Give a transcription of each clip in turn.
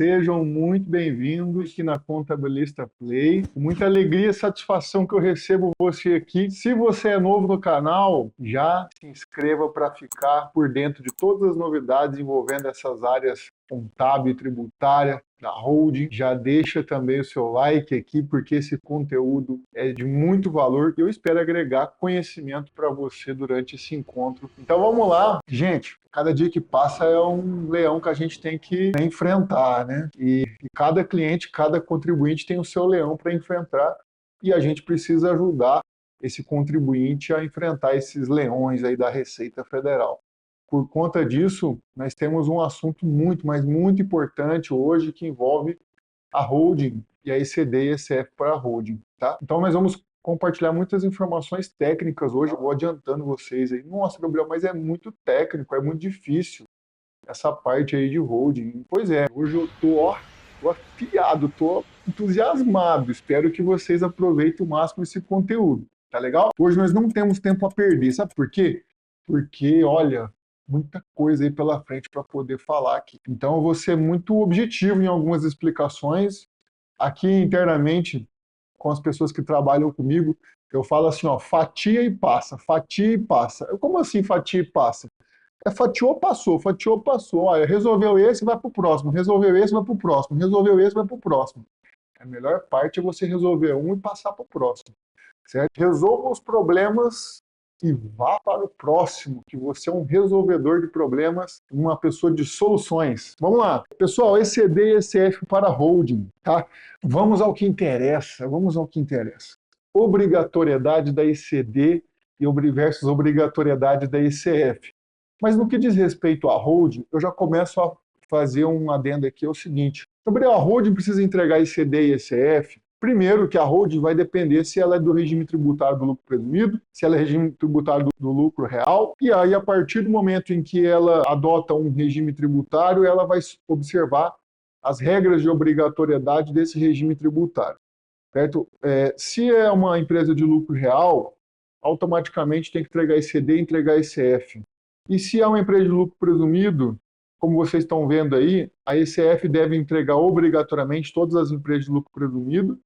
Sejam muito bem-vindos aqui na Contabilista Play. Com muita alegria e satisfação que eu recebo você aqui. Se você é novo no canal, já se inscreva para ficar por dentro de todas as novidades envolvendo essas áreas contábil e tributária da holding. Já deixa também o seu like aqui, porque esse conteúdo é de muito valor e eu espero agregar conhecimento para você durante esse encontro. Então vamos lá. Gente, cada dia que passa é um leão que a gente tem que enfrentar, né? E cada cliente, cada contribuinte tem o seu leão para enfrentar e a gente precisa ajudar esse contribuinte a enfrentar esses leões aí da Receita Federal. Por conta disso, nós temos um assunto muito, mas muito importante hoje que envolve a holding e a ECD e ECF para a holding, tá? Então nós vamos compartilhar muitas informações técnicas hoje, eu vou adiantando vocês aí. Nossa, Gabriel, mas é muito técnico, é muito difícil essa parte aí de holding. Pois é, hoje eu tô afiado, tô entusiasmado. Espero que vocês aproveitem o máximo esse conteúdo, tá legal? Hoje nós não temos tempo a perder, sabe por quê? Porque, olha, muita coisa aí pela frente para poder falar aqui. Então eu vou ser muito objetivo em algumas explicações. Aqui internamente, com as pessoas que trabalham comigo, eu falo assim, ó, fatia e passa, fatia e passa. Como assim fatia e passa? Fatiou, passou. Olha, resolveu esse, vai para o próximo. Resolveu esse, vai para o próximo. Resolveu esse, vai para o próximo. A melhor parte é você resolver um e passar para o próximo. Certo? Resolva os problemas e vá para o próximo, que você é um resolvedor de problemas, uma pessoa de soluções. Vamos lá. Pessoal, ECD e ECF para holding, tá? Vamos ao que interessa, Obrigatoriedade da ECD versus obrigatoriedade da ECF. Mas no que diz respeito à holding, eu já começo a fazer um adendo aqui, é o seguinte. Gabriel, a holding precisa entregar ECD e ECF. Primeiro, que a holding vai depender se ela é do regime tributário do lucro presumido, se ela é regime tributário do lucro real, e aí, a partir do momento em que ela adota um regime tributário, ela vai observar as regras de obrigatoriedade desse regime tributário. Certo? Se é uma empresa de lucro real, automaticamente tem que entregar ECD e entregar ECF. E se é uma empresa de lucro presumido, como vocês estão vendo aí, a ECF deve entregar obrigatoriamente todas as empresas de lucro presumido,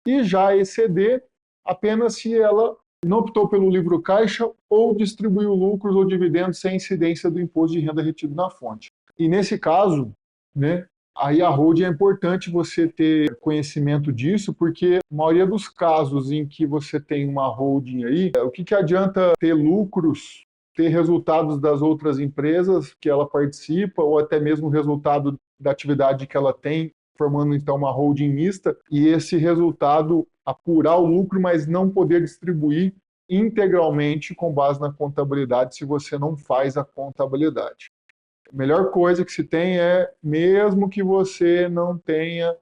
e já a ECD apenas se ela não optou pelo livro caixa ou distribuiu lucros ou dividendos sem incidência do imposto de renda retido na fonte. E nesse caso, né, aí a holding é importante você ter conhecimento disso, porque a maioria dos casos em que você tem uma holding aí, o que adianta ter lucros, ter resultados das outras empresas que ela participa, ou até mesmo o resultado da atividade que ela tem, formando então uma holding mista, e esse resultado apurar o lucro, mas não poder distribuir integralmente com base na contabilidade se você não faz a contabilidade. A melhor coisa que se tem é, mesmo que você não tenha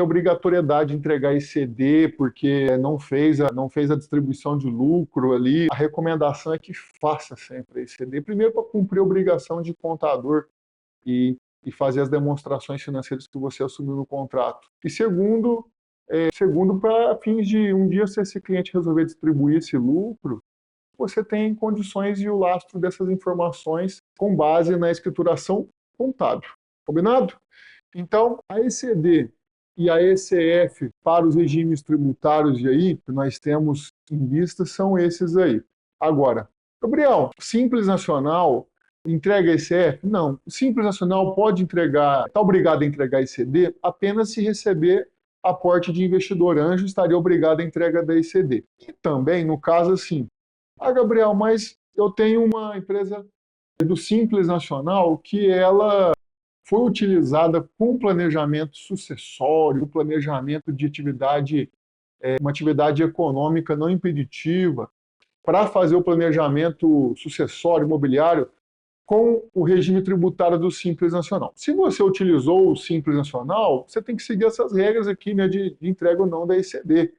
obrigatoriedade de entregar ECD porque não fez a distribuição de lucro ali, a recomendação é que faça sempre a ECD, primeiro para cumprir a obrigação de contador e fazer as demonstrações financeiras que você assumiu no contrato. E segundo para fins de um dia, se esse cliente resolver distribuir esse lucro, você tem condições e o lastro dessas informações com base na escrituração contábil. Combinado? Então, a ECD e a ECF para os regimes tributários e aí que nós temos em vista são esses aí. Agora, Gabriel, Simples Nacional entrega ECF? Não. O Simples Nacional pode entregar, está obrigado a entregar ECD apenas se receber aporte de investidor anjo, estaria obrigado à entrega da ECD. E também, no caso assim, Gabriel, mas eu tenho uma empresa do Simples Nacional que ela foi utilizada com planejamento sucessório, planejamento de atividade, uma atividade econômica não impeditiva, para fazer o planejamento sucessório imobiliário com o regime tributário do Simples Nacional. Se você utilizou o Simples Nacional, você tem que seguir essas regras aqui, né, de entrega ou não da ECD.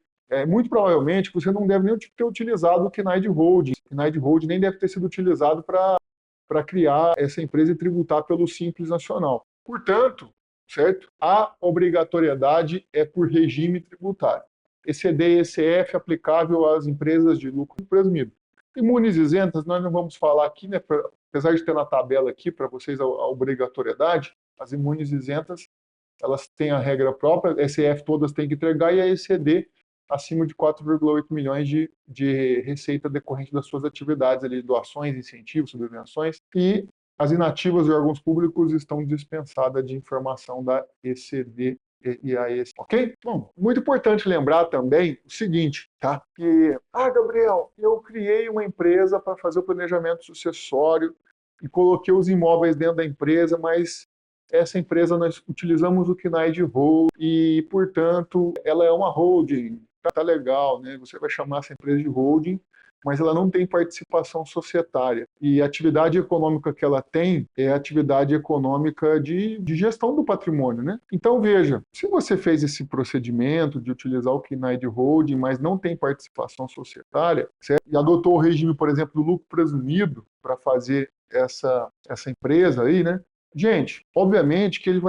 Muito provavelmente você não deve nem ter utilizado o KNAI de Holding. O KNAI de Holding nem deve ter sido utilizado para criar essa empresa e tributar pelo Simples Nacional. Portanto, certo? A obrigatoriedade é por regime tributário. ECD e ECF aplicável às empresas de lucro presumido. Imunes isentas, nós não vamos falar aqui, né, apesar de ter na tabela aqui para vocês a obrigatoriedade, As imunes isentas, elas têm a regra própria, ECF todas têm que entregar, e a ECD acima de 4,8 milhões de receita decorrente das suas atividades, ali, doações, incentivos, subvenções, e as inativas de órgãos públicos estão dispensadas de informação da ECD e a esse, ok? Bom, muito importante lembrar também o seguinte, tá? Que, Gabriel, eu criei uma empresa para fazer o planejamento sucessório e coloquei os imóveis dentro da empresa, mas essa empresa nós utilizamos o KNAI de hold e, portanto, ela é uma holding. Tá legal, né? Você vai chamar essa empresa de holding, mas ela não tem participação societária. E a atividade econômica que ela tem é a atividade econômica de gestão do patrimônio, né? Então, veja, se você fez esse procedimento de utilizar o KNAI de holding, mas não tem participação societária, certo? E adotou o regime, por exemplo, do lucro presumido para fazer essa empresa aí, né? Gente, obviamente que ele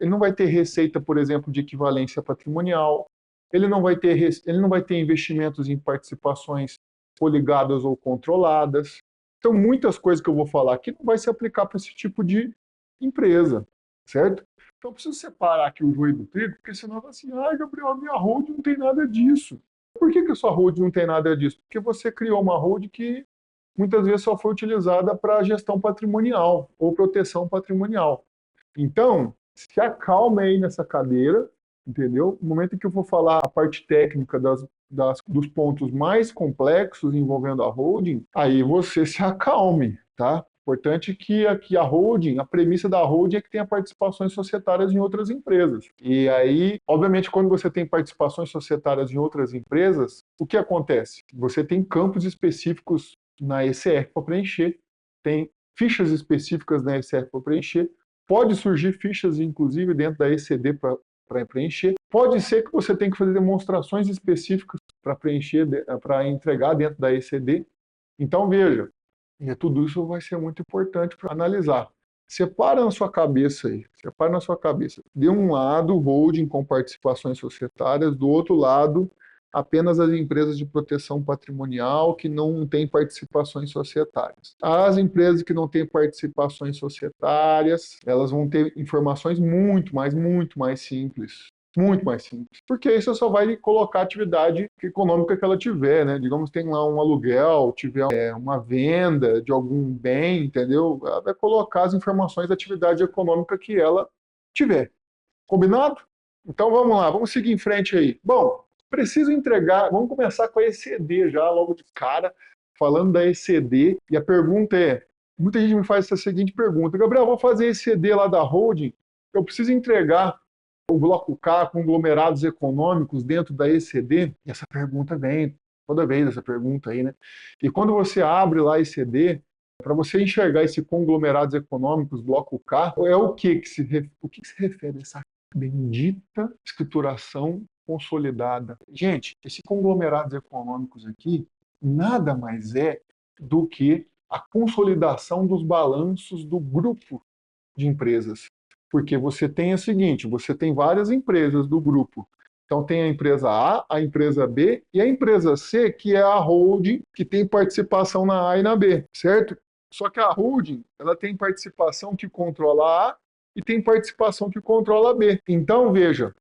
não vai ter receita, por exemplo, de equivalência patrimonial, ele não vai ter investimentos em participações coligadas ou controladas. Então, muitas coisas que eu vou falar aqui não vai se aplicar para esse tipo de empresa, certo? Então, eu preciso separar aqui o joio do trigo, porque senão vai assim, Gabriel, a minha holding não tem nada disso. Por que a sua holding não tem nada disso? Porque você criou uma holding que muitas vezes só foi utilizada para gestão patrimonial ou proteção patrimonial. Então, se acalme aí nessa cadeira, entendeu? No momento em que eu vou falar a parte técnica dos pontos mais complexos envolvendo a holding, aí você se acalme, tá? Importante que aqui a holding, a premissa da holding é que tenha participações societárias em outras empresas. E aí, obviamente, quando você tem participações societárias em outras empresas, o que acontece? Você tem campos específicos na ECF para preencher, tem fichas específicas na ECF para preencher, pode surgir fichas, inclusive, dentro da ECD para preencher, pode ser que você tenha que fazer demonstrações específicas para preencher, para entregar dentro da ECD. Então, veja, tudo isso vai ser muito importante para analisar. Separa na sua cabeça aí, separa na sua cabeça. De um lado, holding com participações societárias, do outro lado, apenas as empresas de proteção patrimonial que não têm participações societárias. As empresas que não têm participações societárias, elas vão ter informações muito mais simples. Muito mais simples. Porque isso só vai colocar a atividade econômica que ela tiver, né? Digamos que tem lá um aluguel, tiver uma venda de algum bem, entendeu? Ela vai colocar as informações da atividade econômica que ela tiver. Combinado? Então vamos lá, vamos seguir em frente aí. Bom, preciso entregar, vamos começar com a ECD já, logo de cara, falando da ECD. E a pergunta é, muita gente me faz essa seguinte pergunta, Gabriel, vou fazer ECD lá da holding, eu preciso entregar o bloco K, conglomerados econômicos dentro da ECD? E essa pergunta vem, toda vez essa pergunta aí, né? E quando você abre lá a ECD, para você enxergar esse conglomerados econômicos, bloco K, é o que se refere a essa bendita escrituração consolidada? Gente, esse conglomerados econômicos aqui nada mais é do que a consolidação dos balanços do grupo de empresas. Porque você tem o seguinte, você tem várias empresas do grupo. Então tem a empresa A, a empresa B e a empresa C, que é a holding, que tem participação na A e na B, certo? Só que a holding, ela tem participação que controla a A e tem participação que controla a B. Então, veja,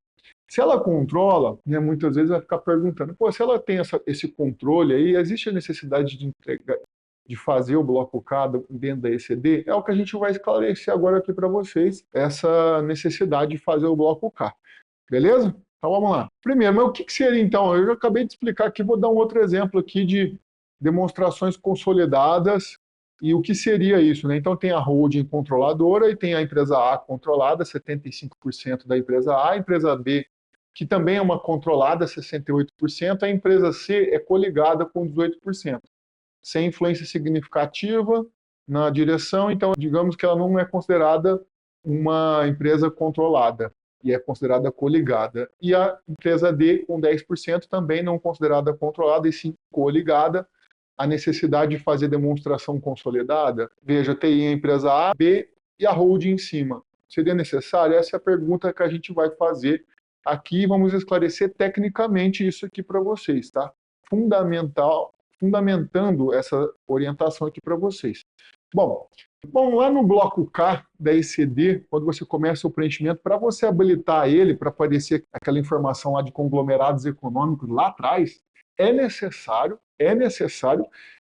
se ela controla, né, muitas vezes vai ficar perguntando, pô, se ela tem esse controle aí, existe a necessidade de entregar, de fazer o bloco K dentro da ECD? É o que a gente vai esclarecer agora aqui para vocês, essa necessidade de fazer o bloco K. Beleza? Então vamos lá. Primeiro, mas o que seria então? Eu já acabei de explicar aqui, vou dar um outro exemplo aqui de demonstrações consolidadas e o que seria isso, né? Então tem a holding controladora e tem a empresa A controlada, 75% da empresa A, a empresa B, que também é uma controlada, 68%, a empresa C é coligada com 18%, sem influência significativa na direção, então digamos que ela não é considerada uma empresa controlada e é considerada coligada. E a empresa D, com 10%, também não considerada controlada e sim coligada. A necessidade de fazer demonstração consolidada? Veja, tem a empresa A, B e a holding em cima. Seria necessário? Essa é a pergunta que a gente vai fazer aqui. Vamos esclarecer tecnicamente isso aqui para vocês, tá? Fundamentando essa orientação aqui para vocês. Bom, lá no bloco K da ECD, quando você começa o preenchimento, para você habilitar ele, para aparecer aquela informação lá de conglomerados econômicos lá atrás, é necessário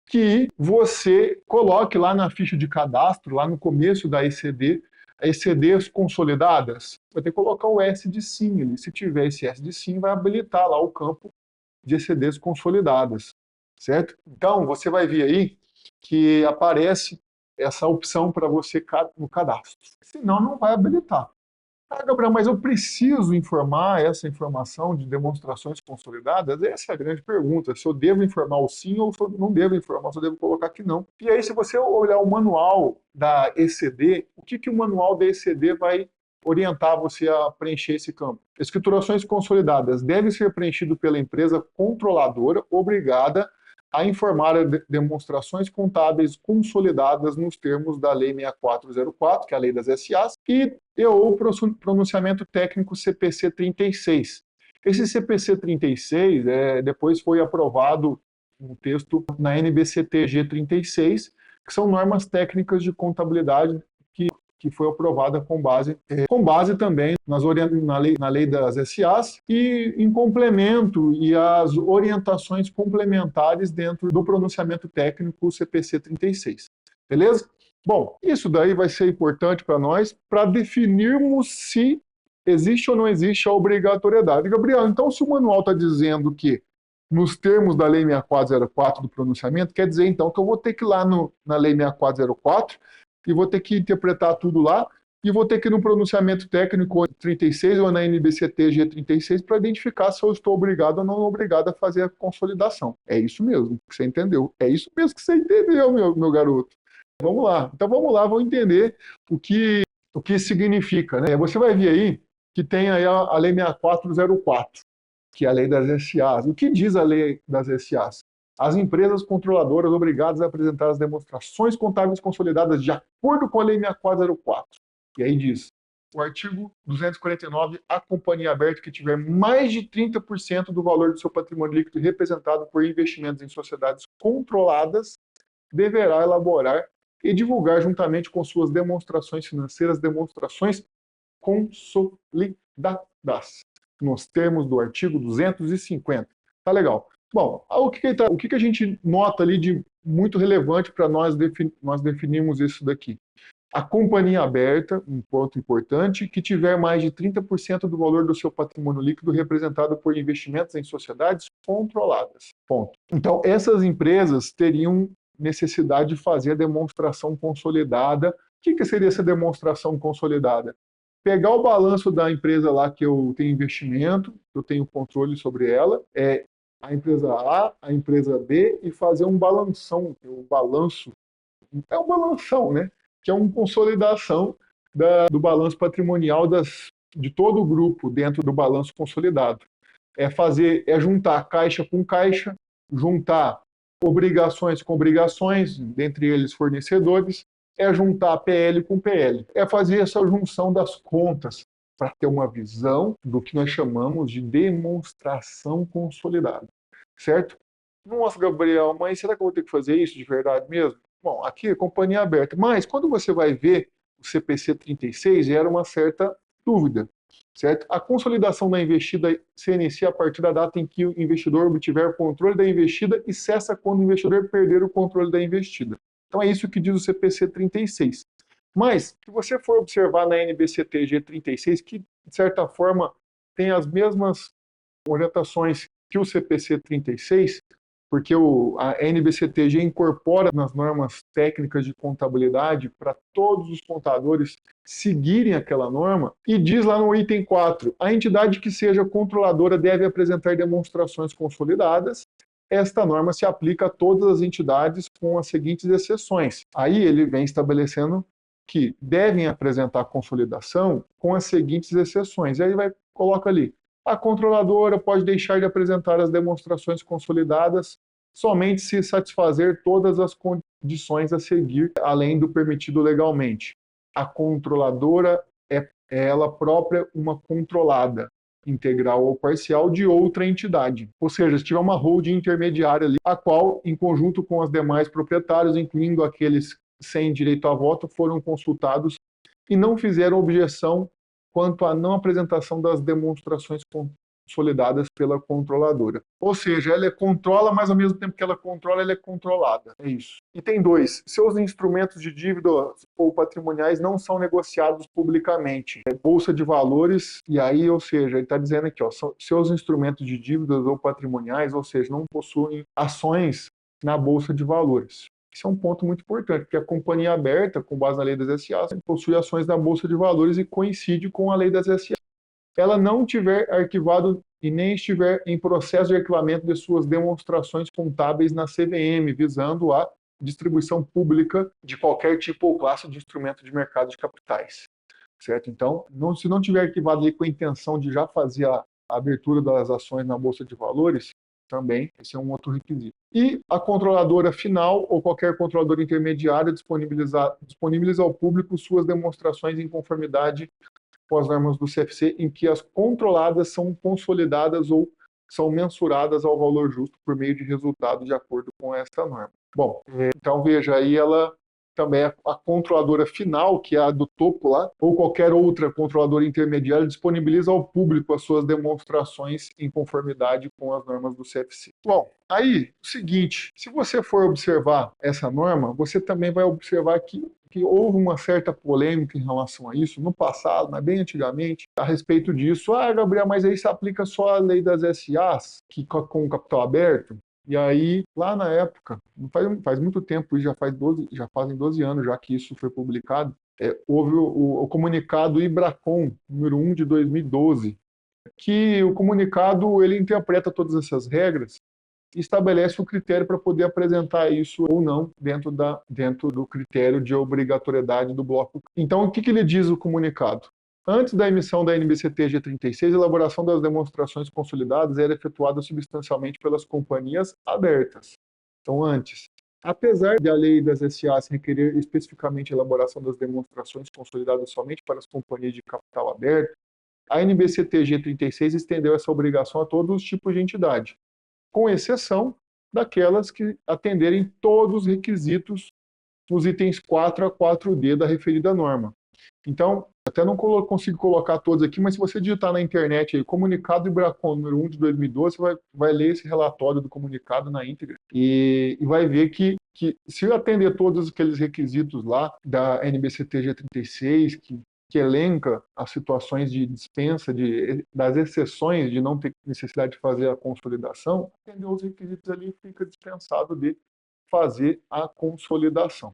que você coloque lá na ficha de cadastro, lá no começo da ECD, ECDs consolidadas. Vai ter que colocar o S de sim ali. Se tiver esse S de sim, vai habilitar lá o campo de ECDs consolidadas, certo? Então, você vai ver aí que aparece essa opção para você no cadastro. Senão, não vai habilitar. Ah, Gabriel, mas eu preciso informar essa informação de demonstrações consolidadas? Essa é a grande pergunta. Se eu devo informar o sim ou se eu não devo informar, se eu devo colocar que não. E aí, se você olhar o manual da ECD, o que o manual da ECD vai orientar você a preencher esse campo? Escriturações consolidadas devem ser preenchido pela empresa controladora obrigada a informar demonstrações contábeis consolidadas nos termos da Lei 6404, que é a Lei das SAs, ou pronunciamento técnico CPC 36. Esse CPC 36 depois foi aprovado um texto na NBCTG 36, que são normas técnicas de contabilidade que foi aprovada com base também na lei das SAs e em complemento e as orientações complementares dentro do pronunciamento técnico CPC 36. Beleza? Bom, isso daí vai ser importante para nós para definirmos se existe ou não existe a obrigatoriedade. Gabriel, então se o manual está dizendo que nos termos da Lei 6404 do pronunciamento, quer dizer então que eu vou ter que ir lá na Lei 6404 e vou ter que interpretar tudo lá, e vou ter que ir no pronunciamento técnico 36 ou na NBCT G36 para identificar se eu estou obrigado ou não obrigado a fazer a consolidação. É isso mesmo que você entendeu. É isso mesmo que você entendeu, meu garoto. Vamos lá. Então vamos lá, vamos entender o que significa, né? Você vai ver aí que tem aí a Lei 6404, que é a Lei das SAs. O que diz a Lei das SAs? As empresas controladoras obrigadas a apresentar as demonstrações contábeis consolidadas de acordo com a Lei 6404. E aí diz, o artigo 249, a companhia aberta que tiver mais de 30% do valor do seu patrimônio líquido representado por investimentos em sociedades controladas deverá elaborar e divulgar juntamente com suas demonstrações financeiras, demonstrações consolidadas, nos termos do artigo 250. Tá legal. Bom, o que a gente nota ali de muito relevante para nós definirmos isso daqui? A companhia aberta, um ponto importante, que tiver mais de 30% do valor do seu patrimônio líquido representado por investimentos em sociedades controladas. Ponto. Então, essas empresas teriam necessidade de fazer a demonstração consolidada. O que seria essa demonstração consolidada? Pegar o balanço da empresa lá que eu tenho investimento, eu tenho controle sobre ela, a empresa A, a empresa B, e fazer um balanção, o balanço, é um balanção, né? Que é uma consolidação do balanço patrimonial de todo o grupo dentro do balanço consolidado. É juntar caixa com caixa, juntar obrigações com obrigações, dentre eles fornecedores, é juntar PL com PL. É fazer essa junção das contas para ter uma visão do que nós chamamos de demonstração consolidada. Certo? Nossa, Gabriel, mas será que eu vou ter que fazer isso de verdade mesmo? Bom, aqui é companhia aberta. Mas quando você vai ver o CPC 36, gera uma certa dúvida. Certo? A consolidação da investida se inicia a partir da data em que o investidor obtiver o controle da investida e cessa quando o investidor perder o controle da investida. Então é isso que diz o CPC 36. Mas, se você for observar na NBCTG 36, que de certa forma tem as mesmas orientações que o CPC 36, porque a NBCTG incorpora nas normas técnicas de contabilidade para todos os contadores seguirem aquela norma, e diz lá no item 4, a entidade que seja controladora deve apresentar demonstrações consolidadas. Esta norma se aplica a todas as entidades com as seguintes exceções. Aí ele vem estabelecendo que devem apresentar consolidação com as seguintes exceções. E aí coloca ali, a controladora pode deixar de apresentar as demonstrações consolidadas somente se satisfazer todas as condições a seguir, além do permitido legalmente. A controladora é ela própria uma controlada, integral ou parcial, de outra entidade. Ou seja, se tiver uma holding intermediária ali, a qual, em conjunto com os demais proprietários, incluindo aqueles sem direito a voto foram consultados e não fizeram objeção quanto à não apresentação das demonstrações consolidadas pela controladora. Ou seja, ela controla, mas ao mesmo tempo que ela controla, ela é controlada. É isso. Item 2. Seus instrumentos de dívida ou patrimoniais não são negociados publicamente. É bolsa de valores, e aí, ou seja, ele está dizendo aqui, ó, seus instrumentos de dívidas ou patrimoniais, ou seja, não possuem ações na bolsa de valores. Isso é um ponto muito importante, porque a companhia aberta, com base na lei das SA, possui ações na bolsa de valores e coincide com a lei das SA. Ela não tiver arquivado e nem estiver em processo de arquivamento de suas demonstrações contábeis na CVM, visando a distribuição pública de qualquer tipo ou classe de instrumento de mercado de capitais. Certo? Então, se não tiver arquivado ali com a intenção de já fazer a abertura das ações na Bolsa de Valores, também, esse é um outro requisito. E a controladora final ou qualquer controlador intermediário disponibiliza ao público suas demonstrações em conformidade com as normas do CFC, em que as controladas são consolidadas ou são mensuradas ao valor justo por meio de resultado de acordo com essa norma. Bom, então veja, aí ela também é a controladora final, que é a do topo lá, ou qualquer outra controladora intermediária, disponibiliza ao público as suas demonstrações em conformidade com as normas do CFC. Bom, aí, o seguinte, se você for observar essa norma, você também vai observar que houve uma certa polêmica em relação a isso no passado, mas bem antigamente, a respeito disso. Ah, Gabriel, mas aí se aplica só a lei das SAs, que com o capital aberto? E aí, lá na época, faz muito tempo, já fazem 12 anos já que isso foi publicado, houve o comunicado IBRACON, número 1 de 2012, que o comunicado ele interpreta todas essas regras e estabelece o critério para poder apresentar isso ou não dentro do critério de obrigatoriedade do bloco. Então, o que ele diz o comunicado? Antes da emissão da NBCT G36, a elaboração das demonstrações consolidadas era efetuada substancialmente pelas companhias abertas. Então, antes. Apesar de a lei das SAs requerer especificamente a elaboração das demonstrações consolidadas somente para as companhias de capital aberto, a NBCT G36 estendeu essa obrigação a todos os tipos de entidade, com exceção daquelas que atenderem todos os requisitos nos itens 4 a 4D da referida norma. Então, até não consigo colocar todos aqui, mas se você digitar na internet aí, comunicado IBRACON número 1 de 2012, você vai ler esse relatório do comunicado na íntegra e vai ver que se atender todos aqueles requisitos lá da NBCT G36, que elenca as situações de dispensa, das exceções de não ter necessidade de fazer a consolidação, atender os requisitos ali fica dispensado de fazer a consolidação.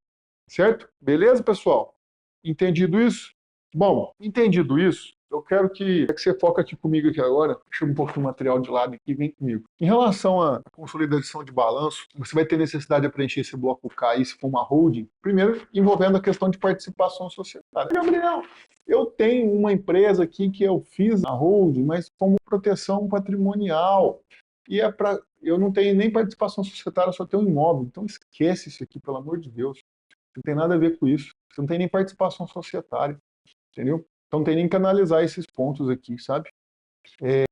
Certo? Beleza, pessoal? Entendido isso? Bom, entendido isso, eu quero que você foque aqui comigo aqui agora, deixa um pouquinho o material de lado aqui e vem comigo. Em relação à consolidação de balanço, você vai ter necessidade de preencher esse bloco K aí, se for uma holding, primeiro envolvendo a questão de participação societária. Gabriel, eu tenho uma empresa aqui que eu fiz a holding, mas como proteção patrimonial, e eu não tenho nem participação societária, só tenho um imóvel, então esquece isso aqui, pelo amor de Deus. Não tem nada a ver com isso. Você não tem nem participação societária, entendeu? Então não tem nem que analisar esses pontos aqui, sabe?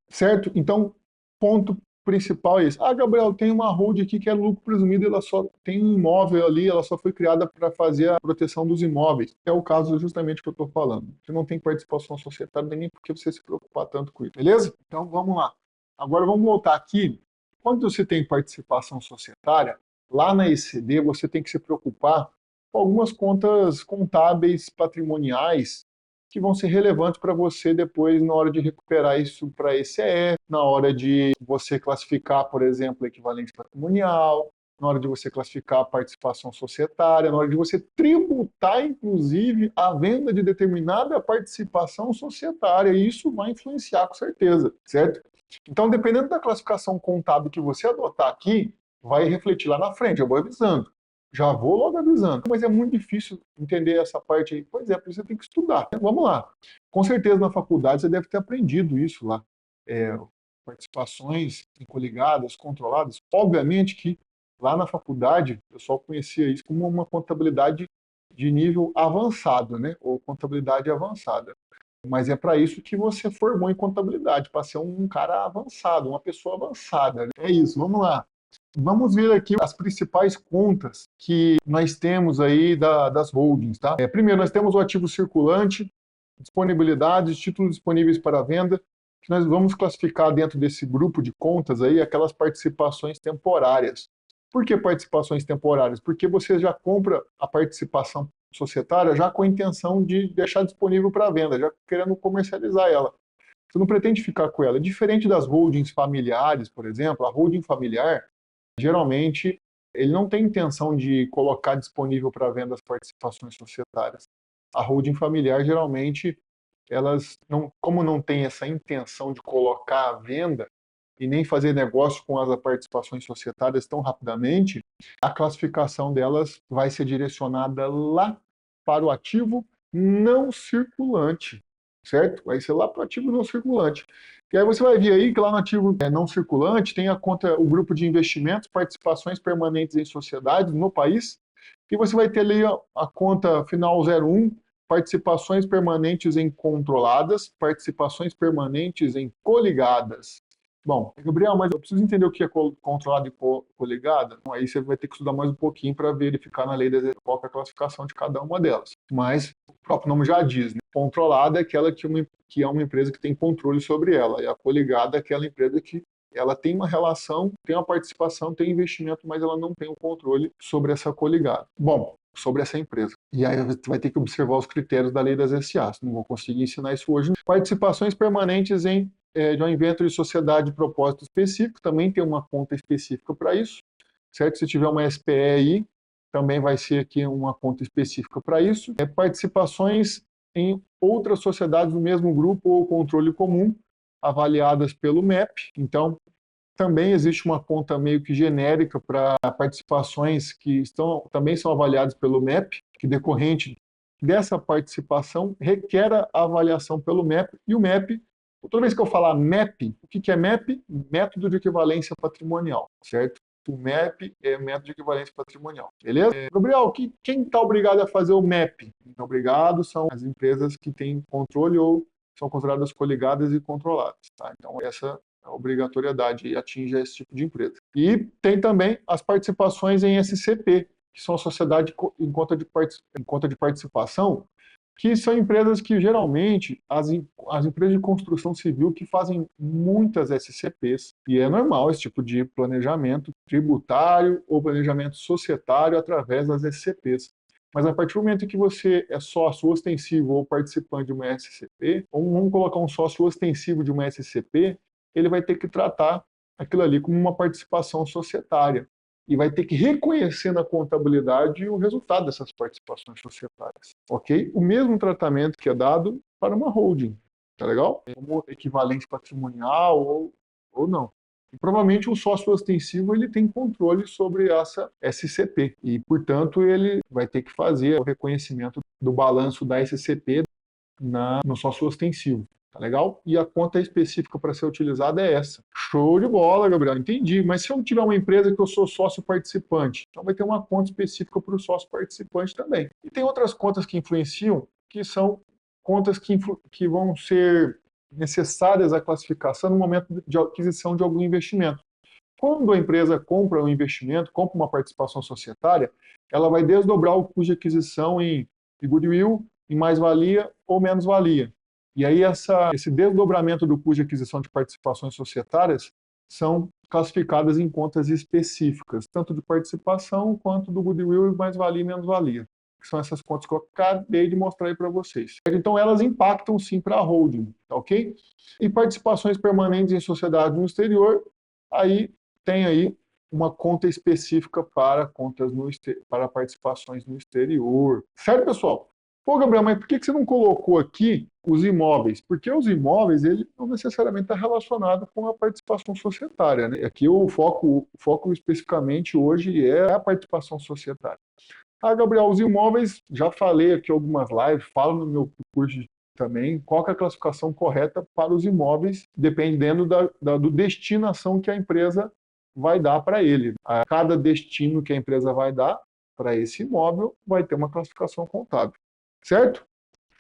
Certo? Então, ponto principal é esse. Ah, Gabriel, tem uma hold aqui que é lucro presumido, ela só tem um imóvel ali, ela só foi criada para fazer a proteção dos imóveis. É o caso justamente que eu estou falando. Você não tem participação societária, não tem nem por que você se preocupar tanto com isso. Beleza? Então, vamos lá. Agora, vamos voltar aqui. Quando você tem participação societária, lá na ECD, você tem que se preocupar com algumas contas contábeis patrimoniais que vão ser relevantes para você depois na hora de recuperar isso para ECE, na hora de você classificar, por exemplo, a equivalência patrimonial, na hora de você classificar a participação societária, na hora de você tributar, inclusive, a venda de determinada participação societária. E isso vai influenciar com certeza, certo? Então, dependendo da classificação contábil que você adotar aqui, vai refletir lá na frente, eu vou avisando. Já vou logo avisando. Mas é muito difícil entender essa parte aí. Pois é, por isso você tem que estudar. Vamos lá. Com certeza na faculdade você deve ter aprendido isso lá. Participações coligadas, controladas. Obviamente que lá na faculdade o pessoal conhecia isso como uma contabilidade de nível avançado, né? Ou contabilidade avançada. Mas é para isso que você formou em contabilidade, para ser um cara avançado, uma pessoa avançada. Né? É isso, vamos lá. Vamos ver aqui as principais contas que nós temos aí das holdings, tá? Primeiro, nós temos o ativo circulante, disponibilidades, títulos disponíveis para venda, que nós vamos classificar dentro desse grupo de contas aí aquelas participações temporárias. Por que participações temporárias? Porque você já compra a participação societária já com a intenção de deixar disponível para venda, já querendo comercializar ela. Você não pretende ficar com ela. Diferente das holdings familiares, por exemplo, a holding familiar, geralmente, ele não tem intenção de colocar disponível para venda as participações societárias. A holding familiar, geralmente, elas, não, como não tem essa intenção de colocar à venda e nem fazer negócio com as participações societárias tão rapidamente, a classificação delas vai ser direcionada lá para o ativo não circulante, certo? Vai ser lá para o ativo não circulante. E aí você vai ver aí que lá no ativo não circulante tem a conta, o grupo de investimentos, participações permanentes em sociedades no país, e você vai ter ali a conta final 01, participações permanentes em controladas, participações permanentes em coligadas. Bom, Gabriel, mas eu preciso entender o que é controlado e coligada. Então, aí você vai ter que estudar mais um pouquinho para verificar na lei qual é a classificação de cada uma delas. Mas o próprio nome já diz, né? Controlada é aquela que é uma empresa que tem controle sobre ela, e a coligada é aquela empresa que ela tem uma relação, tem uma participação, tem investimento, mas ela não tem o controle sobre essa coligada. Bom, sobre essa empresa. E aí você vai ter que observar os critérios da lei das SAs. Não vou conseguir ensinar isso hoje. Participações permanentes em joint venture de sociedade de propósito específico, também tem uma conta específica para isso, certo? Se tiver uma SPE aí, também vai ser aqui uma conta específica para isso. Participações em outras sociedades do mesmo grupo ou controle comum, avaliadas pelo MEP. Então, também existe uma conta meio que genérica para participações que também são avaliadas pelo MEP, que decorrente dessa participação requer a avaliação pelo MEP, e o MEP, toda vez que eu falar MEP, o que é MEP? Método de equivalência patrimonial, certo? O MEP é método de equivalência patrimonial, beleza? Gabriel, quem está obrigado a fazer o MEP? Obrigado são as empresas que têm controle ou são consideradas coligadas e controladas, tá? Então, essa a obrigatoriedade e atinge esse tipo de empresa. E tem também as participações em SCP, que são a sociedade em conta de participação, que são empresas que geralmente, as empresas de construção civil que fazem muitas SCPs, e é normal esse tipo de planejamento tributário ou planejamento societário através das SCPs. Mas a partir do momento que você é sócio ostensivo ou participante de uma SCP, ou vamos colocar um sócio ostensivo de uma SCP, ele vai ter que tratar aquilo ali como uma participação societária e vai ter que reconhecer na contabilidade o resultado dessas participações societárias, ok? O mesmo tratamento que é dado para uma holding, tá legal? Como equivalente patrimonial ou não. E, provavelmente o sócio ostensivo ele tem controle sobre essa SCP e, portanto, ele vai ter que fazer o reconhecimento do balanço da SCP no sócio ostensivo. Tá legal? E a conta específica para ser utilizada é essa. Show de bola, Gabriel. Entendi. Mas se eu tiver uma empresa que eu sou sócio participante, então vai ter uma conta específica para o sócio participante também. E tem outras contas que influenciam, que são contas que vão ser necessárias à classificação no momento de aquisição de algum investimento. Quando a empresa compra um investimento, compra uma participação societária, ela vai desdobrar o custo de aquisição em goodwill, em mais-valia ou menos-valia. E aí esse desdobramento do custo de aquisição de participações societárias são classificadas em contas específicas, tanto de participação quanto do goodwill, mais-valia e menos-valia, que são essas contas que eu acabei de mostrar aí para vocês. Então elas impactam sim para a holding, tá ok? E participações permanentes em sociedade no exterior, aí tem aí uma conta específica para para participações no exterior. Certo, pessoal? Pô, Gabriel, mas por que você não colocou aqui os imóveis? Porque os imóveis, ele não necessariamente está relacionado com a participação societária, né? Aqui o foco especificamente hoje é a participação societária. Ah, Gabriel, os imóveis, já falei aqui algumas lives, falo no meu curso também, qual é a classificação correta para os imóveis, dependendo da destinação que a empresa vai dar para ele. A cada destino que a empresa vai dar para esse imóvel vai ter uma classificação contábil. Certo?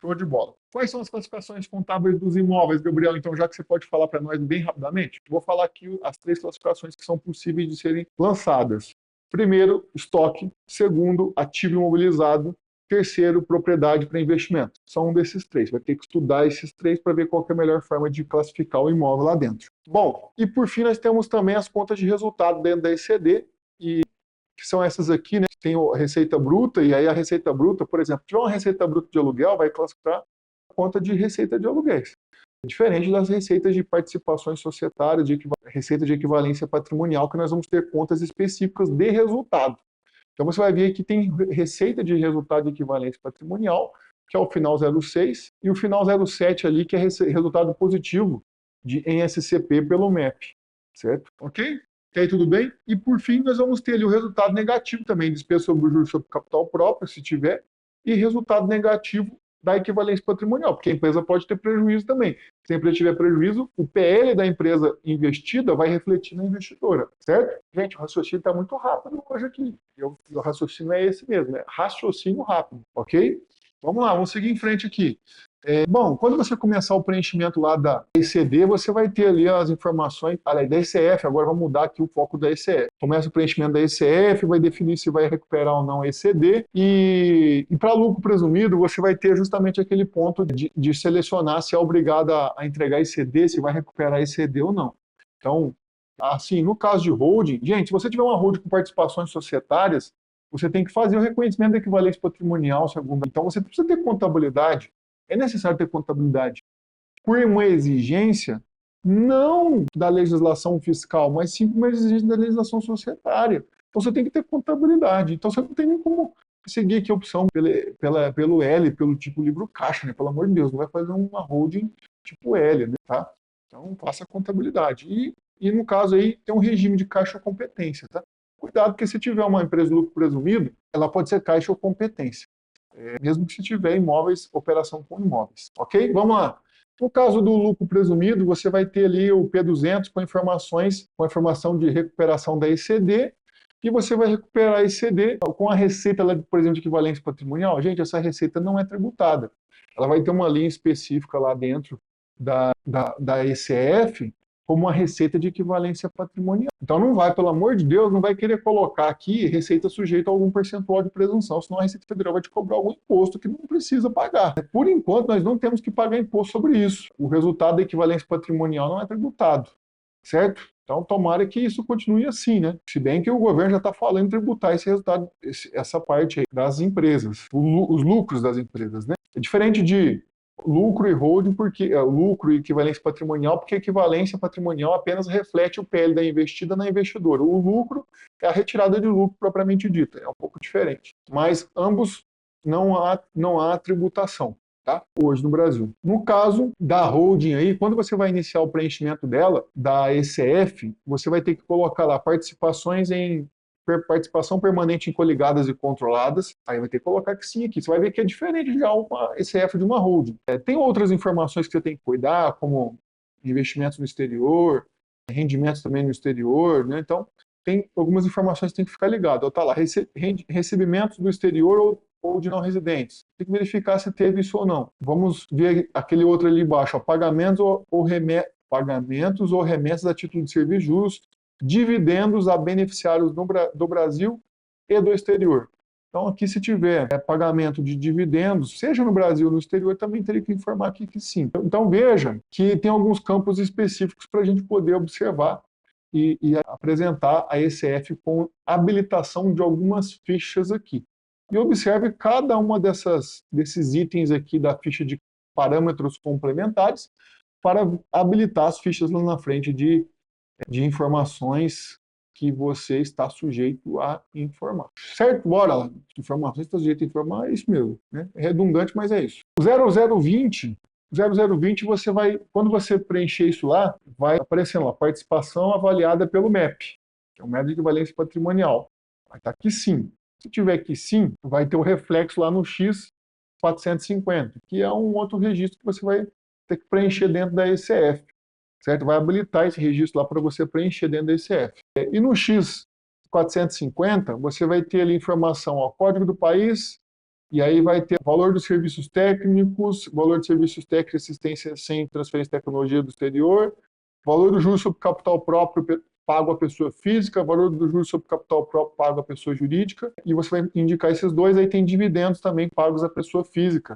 Show de bola. Quais são as classificações contábeis dos imóveis, Gabriel? Então, já que você pode falar para nós bem rapidamente, vou falar aqui as 3 classificações que são possíveis de serem lançadas. Primeiro, estoque. Segundo, ativo imobilizado. Terceiro, propriedade para investimento. São um desses 3. Vai ter que estudar esses 3 para ver qual que é a melhor forma de classificar o imóvel lá dentro. Bom, e por fim nós temos também as contas de resultado dentro da ECD, que são essas aqui, né? Tem a receita bruta, e aí a receita bruta, por exemplo, se tiver uma receita bruta de aluguel, vai classificar a conta de receita de aluguéis. Diferente das receitas de participações societárias, receita de equivalência patrimonial, que nós vamos ter contas específicas de resultado. Então você vai ver que tem receita de resultado de equivalência patrimonial, que é o final 06, e o final 07 ali, que é resultado positivo em SCP pelo MEP, certo? Ok? E aí, tudo bem? E por fim, nós vamos ter ali o resultado negativo também, despesa sobre o juros sobre capital próprio, se tiver, e resultado negativo da equivalência patrimonial, porque a empresa pode ter prejuízo também. Se a empresa tiver prejuízo, o PL da empresa investida vai refletir na investidora, certo? Gente, o raciocínio está muito rápido hoje aqui. O raciocínio é esse mesmo, é raciocínio rápido, ok? Vamos lá, vamos seguir em frente aqui. Bom, quando você começar o preenchimento lá da ECD, você vai ter ali as informações, aliás, da ECF, agora vamos mudar aqui o foco da ECF. Começa o preenchimento da ECF, vai definir se vai recuperar ou não a ECD, e para lucro presumido, você vai ter justamente aquele ponto de selecionar se é obrigado a entregar ECD, se vai recuperar ECD ou não. Então, assim, no caso de holding, gente, se você tiver uma holding com participações societárias, você tem que fazer o reconhecimento da equivalência patrimonial, segundo. Então, você precisa ter contabilidade. É necessário ter contabilidade por uma exigência não da legislação fiscal, mas sim por uma exigência da legislação societária. Então você tem que ter contabilidade. Então você não tem nem como seguir aqui a opção pelo L, pelo tipo livro caixa, né? Pelo amor de Deus, não vai fazer uma holding tipo L, né? Tá? Então faça contabilidade. E no caso aí tem um regime de caixa ou competência, tá? Cuidado, porque se tiver uma empresa de lucro presumido, ela pode ser caixa ou competência. Mesmo que se tiver imóveis, operação com imóveis. Ok? Vamos lá. No caso do lucro presumido, você vai ter ali o P200 com a informação de recuperação da ECD, e você vai recuperar a ECD com a receita, por exemplo, de equivalência patrimonial. Gente, essa receita não é tributada. Ela vai ter uma linha específica lá dentro da ECF, como uma receita de equivalência patrimonial. Então não vai, pelo amor de Deus, não vai querer colocar aqui receita sujeita a algum percentual de presunção, senão a Receita Federal vai te cobrar algum imposto que não precisa pagar. Por enquanto, nós não temos que pagar imposto sobre isso. O resultado da equivalência patrimonial não é tributado, certo? Então tomara que isso continue assim, né? Se bem que o governo já está falando em tributar esse resultado, essa parte aí das empresas, os lucros das empresas, né? É diferente de lucro e holding, porque lucro e equivalência patrimonial, porque a equivalência patrimonial apenas reflete o PL da investida na investidora. O lucro é a retirada de lucro propriamente dita, é um pouco diferente. Mas ambos não há tributação, tá? Hoje no Brasil. No caso da holding aí, quando você vai iniciar o preenchimento dela, da ECF, você vai ter que colocar lá participações em participação permanente em coligadas e controladas, aí vai ter que colocar que sim aqui. Você vai ver que é diferente já uma ECF de uma holding. Tem outras informações que você tem que cuidar, como investimentos no exterior, rendimentos também no exterior, né? Então, tem algumas informações que tem que ficar ligado. Tá lá, recebimentos do exterior ou de não residentes. Tem que verificar se teve isso ou não. Vamos ver aquele outro ali embaixo, ó, pagamentos ou remessas a título de serviço juros, dividendos a beneficiários do Brasil e do exterior. Então, aqui, se tiver pagamento de dividendos, seja no Brasil ou no exterior, também teria que informar aqui que sim. Então, veja que tem alguns campos específicos para a gente poder observar e apresentar a ECF com habilitação de algumas fichas aqui. E observe cada uma desses itens aqui da ficha de parâmetros complementares para habilitar as fichas lá na frente de informações que você está sujeito a informar. Certo? Bora lá. Informações está sujeito a informar, é isso mesmo. Né? É redundante, mas é isso. O 0020, você vai, quando você preencher isso lá, vai aparecendo lá, participação avaliada pelo MEP, que é o método de equivalência patrimonial. Vai estar aqui sim. Se tiver aqui sim, vai ter o reflexo lá no X450, que é um outro registro que você vai ter que preencher dentro da ECF. Certo? Vai habilitar esse registro lá para você preencher dentro da ECF. E no X450, você vai ter ali informação, ó, código do país, E aí vai ter valor dos serviços técnicos, valor de serviços técnicos e assistência sem transferência de tecnologia do exterior, valor do juros sobre capital próprio pago à pessoa física, valor do juros sobre capital próprio pago à pessoa jurídica, e você vai indicar esses dois, aí tem dividendos também pagos à pessoa física,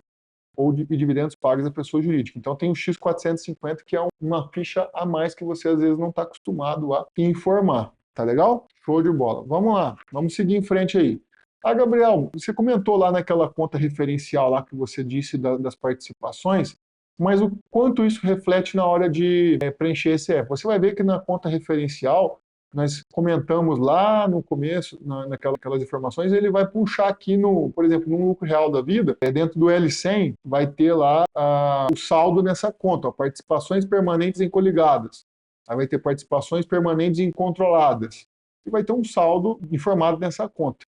ou dividendos pagos à pessoa jurídica. Então tem o X450, que é uma ficha a mais que você às vezes não está acostumado a informar. Tá legal? Show de bola. Vamos lá, vamos seguir em frente aí. Ah, Gabriel, você comentou lá naquela conta referencial lá que você disse das participações, mas o quanto isso reflete na hora de preencher esse EF? Você vai ver que na conta referencial, nós comentamos lá no começo, naquelas informações, ele vai puxar aqui, por exemplo, no lucro real da vida, dentro do L100, vai ter lá o saldo nessa conta, ó, participações permanentes em coligadas. Aí vai ter participações permanentes incontroladas. E vai ter um saldo informado nessa conta.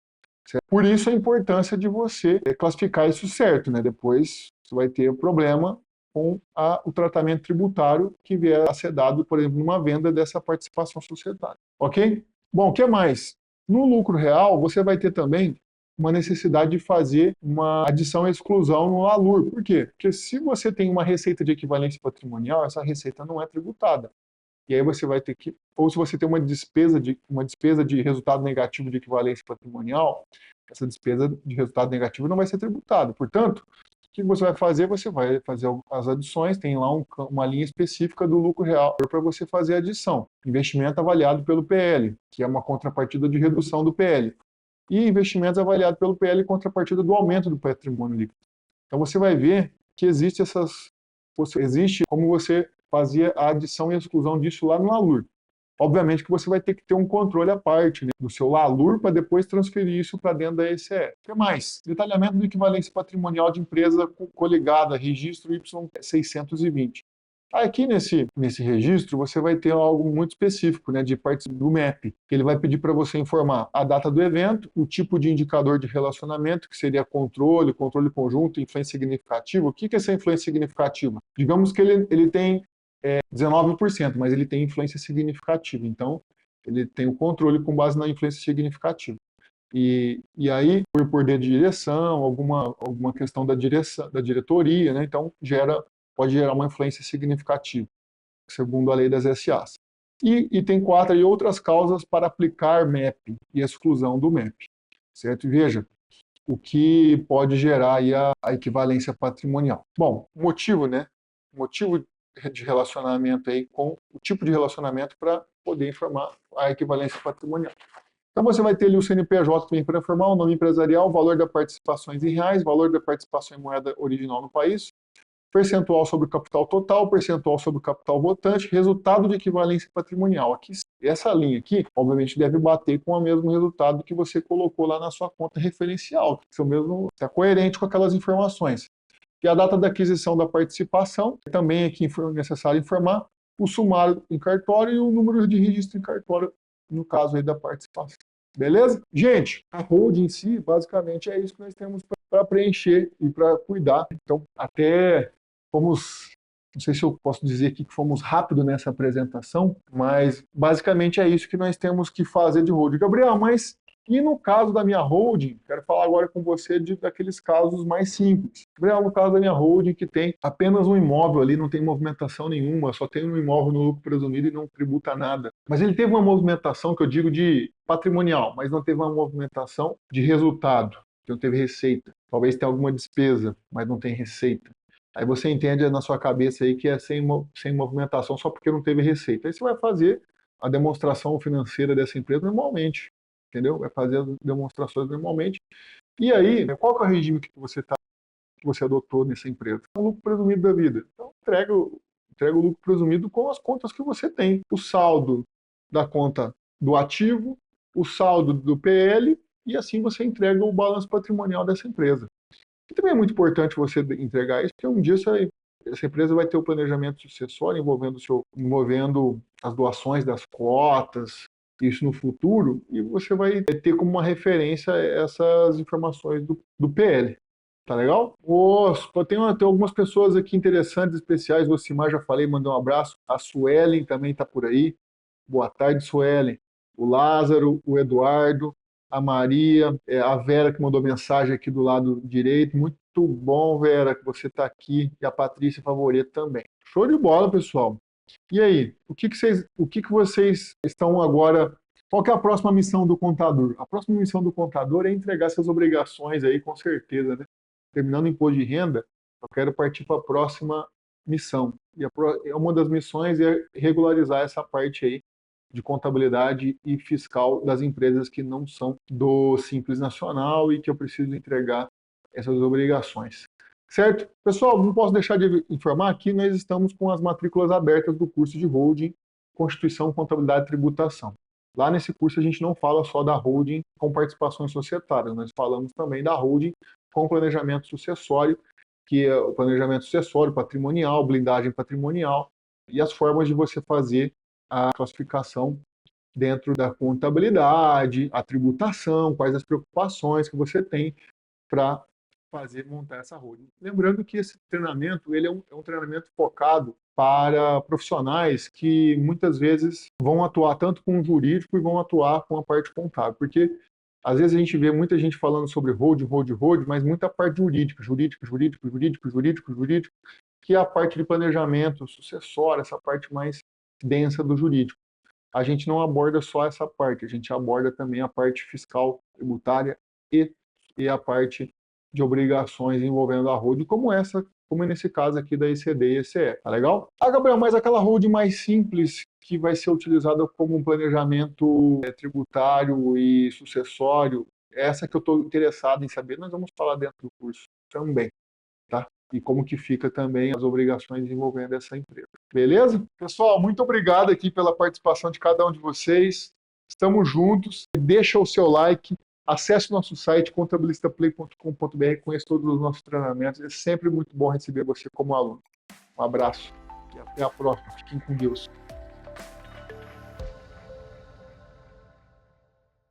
Certo? Por isso a importância de você classificar isso certo, né? Depois você vai ter problema com o tratamento tributário que vier a ser dado, por exemplo, numa venda dessa participação societária. Ok? Bom, o que mais? No lucro real, você vai ter também uma necessidade de fazer uma adição e exclusão no ALUR. Por quê? Porque se você tem uma receita de equivalência patrimonial, essa receita não é tributada. E aí você vai ter que, ou se você tem uma despesa de resultado negativo de equivalência patrimonial, essa despesa de resultado negativo não vai ser tributada. Portanto, o que você vai fazer? Você vai fazer as adições, tem lá uma linha específica do lucro real para você fazer a adição. Investimento avaliado pelo PL, que é uma contrapartida de redução do PL. E investimentos avaliados pelo PL em contrapartida do aumento do patrimônio líquido. Então você vai ver que existe como você fazia a adição e exclusão disso lá no LALUR. Obviamente que você vai ter que ter um controle à parte, né, do seu LALUR para depois transferir isso para dentro da ECE. O que mais? Detalhamento do equivalência patrimonial de empresa coligada, registro Y620. Aqui nesse registro, você vai ter algo muito específico, né, de parte do MEP, que ele vai pedir para você informar a data do evento, o tipo de indicador de relacionamento, que seria controle conjunto, influência significativa. O que é essa influência significativa? Digamos que ele tem 19%, mas ele tem influência significativa. Então, ele tem o controle com base na influência significativa. E aí, por poder de direção, alguma questão da diretoria, né? Então pode gerar uma influência significativa, segundo a lei das SAs. E tem 4 aí outras causas para aplicar MEP e exclusão do MEP, certo? E veja o que pode gerar aí a equivalência patrimonial. Bom, motivo, né? Motivo de relacionamento aí com o tipo de relacionamento para poder informar a equivalência patrimonial. Então você vai ter ali o CNPJ também para informar o nome empresarial, o valor das participações em reais, valor da participação em moeda original no país, percentual sobre o capital total, percentual sobre o capital votante, resultado de equivalência patrimonial. Aqui, essa linha aqui, obviamente, deve bater com o mesmo resultado que você colocou lá na sua conta referencial, que está coerente com aquelas informações. E a data da aquisição da participação, também aqui é necessário informar o sumário em cartório e o número de registro em cartório, no caso aí da participação. Beleza? Gente, a holding em si, basicamente, é isso que nós temos para preencher e para cuidar. Então, até fomos, não sei se eu posso dizer aqui que fomos rápido nessa apresentação, mas basicamente é isso que nós temos que fazer de holding. Gabriel, mas e no caso da minha holding, quero falar agora com você daqueles casos mais simples. Gabriel, no caso da minha holding, que tem apenas um imóvel ali, não tem movimentação nenhuma, só tem um imóvel no lucro presumido e não tributa nada. Mas ele teve uma movimentação, que eu digo de patrimonial, mas não teve uma movimentação de resultado, que não teve receita. Talvez tenha alguma despesa, mas não tem receita. Aí você entende na sua cabeça aí que é sem movimentação só porque não teve receita. Aí você vai fazer a demonstração financeira dessa empresa normalmente. Entendeu? Vai fazer as demonstrações normalmente. E aí, qual que é o regime que você adotou nessa empresa? O lucro presumido da vida. Então, entrega o lucro presumido com as contas que você tem. O saldo da conta do ativo, o saldo do PL, e assim você entrega o balanço patrimonial dessa empresa. E também é muito importante você entregar isso, porque um dia essa empresa vai ter o planejamento sucessório envolvendo as doações das cotas, isso no futuro, e você vai ter como uma referência essas informações do PL. Tá legal? Tem algumas pessoas aqui interessantes, especiais. O Simar, já falei, mandou um abraço. A Suelen também está por aí. Boa tarde, Suelen. O Lázaro, o Eduardo. a Maria, a Vera que mandou mensagem aqui do lado direito. Muito bom, Vera, que você está aqui. E a Patrícia Favorito também. Show de bola, pessoal. E aí, o que que vocês estão agora... Qual que é a próxima missão do contador? A próxima missão do contador é entregar suas obrigações aí, com certeza, né? Terminando o imposto de renda, eu quero partir para a próxima missão. E uma das missões é regularizar essa parte aí de contabilidade e fiscal das empresas que não são do Simples Nacional e que eu preciso entregar essas obrigações. Certo? Pessoal, não posso deixar de informar que nós estamos com as matrículas abertas do curso de Holding, Constituição, Contabilidade e Tributação. Lá nesse curso a gente não fala só da holding com participações societárias, nós falamos também da holding com planejamento sucessório, que é o planejamento sucessório patrimonial, blindagem patrimonial e as formas de você fazer a classificação dentro da contabilidade, a tributação, quais as preocupações que você tem para montar essa holding. Lembrando que esse treinamento ele é um treinamento focado para profissionais que muitas vezes vão atuar tanto com o jurídico e vão atuar com a parte contábil, porque às vezes a gente vê muita gente falando sobre holding, mas muita parte jurídica, jurídico, que é a parte de planejamento sucessório, essa parte mais densa do jurídico. A gente não aborda só essa parte, a gente aborda também a parte fiscal, tributária e a parte de obrigações envolvendo a holding, como é nesse caso aqui da ECD e ECE, tá legal? Ah, Gabriel, mas aquela holding mais simples que vai ser utilizada como um planejamento tributário e sucessório, essa que eu estou interessado em saber, nós vamos falar dentro do curso também, tá? E como que fica também as obrigações envolvendo essa empresa. Beleza? Pessoal, muito obrigado aqui pela participação de cada um de vocês. Estamos juntos. Deixa o seu like. Acesse o nosso site contabilistaplay.com.br, conheça todos os nossos treinamentos. É sempre muito bom receber você como aluno. Um abraço e até a próxima. Fiquem com Deus.